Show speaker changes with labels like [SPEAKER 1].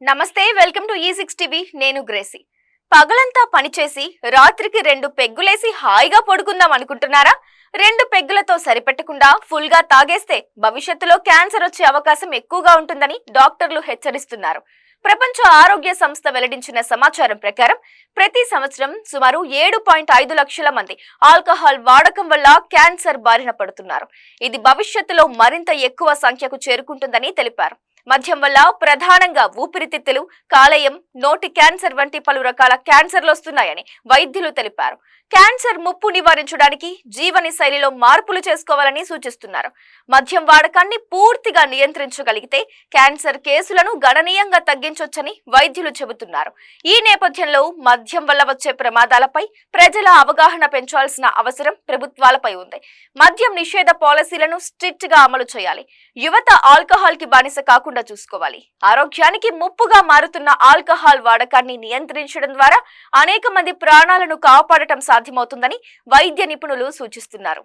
[SPEAKER 1] నమస్తే, welcome to ఈ6 TV. నేను Gracy. పగలంతా పనిచేసి రాత్రికి 2 పెగ్గులేసి హాయిగా పడుకుందాం అనుకుంటున్నారా? 2 పెగ్గులతో సరిపెట్టకుండా ఫుల్ గా తాగేస్తే భవిష్యత్తులో క్యాన్సర్ వచ్చే అవకాశం ఎక్కువగా ఉంటుందని డాక్టర్లు హెచ్చరిస్తున్నారు. ప్రపంచ ఆరోగ్య సంస్థ వెల్లడించిన సమాచారం ప్రకారం ప్రతి సంవత్సరం సుమారు 7.5 లక్షల మంది ఆల్కహాల్ వాడకం వల్ల క్యాన్సర్ బారిన పడుతున్నారు. ఇది భవిష్యత్తులో మరింత ఎక్కువ సంఖ్యకు చేరుకుంటుందని తెలిపారు. మద్యం వల్ల ప్రధానంగా ఊపిరితిత్తులు, కాలేయం, నోటి క్యాన్సర్ వంటి పలు రకాల క్యాన్సర్లు వస్తున్నాయని వైద్యులు తెలిపారు. క్యాన్సర్ ముప్పు నివారించడానికి జీవన శైలిలో మార్పులు చేసుకోవాలని సూచిస్తున్నారు. మద్యం వాడకాన్ని పూర్తిగా నియంత్రించగలిగితే క్యాన్సర్ కేసులను గణనీయంగా తగ్గించొచ్చని వైద్యులు చెబుతున్నారు. ఈ నేపథ్యంలో మద్యం వల్ల వచ్చే ప్రమాదాలపై ప్రజల అవగాహన పెంచాల్సిన అవసరం ప్రభుత్వాలపై ఉంది. మద్యం నిషేధ పాలసీలను స్ట్రిక్ట్ గా అమలు చేయాలి. యువత ఆల్కహాల్ కి బానిస కాకుండా చూసుకోవాలి. ఆరోగ్యానికి ముప్పుగా మారుతున్న ఆల్కహాల్ వాడకాన్ని నియంత్రించడం ద్వారా అనేక మంది ప్రాణాలను కాపాడటం సాధ్యమవుతుందని వైద్య నిపుణులు సూచిస్తున్నారు.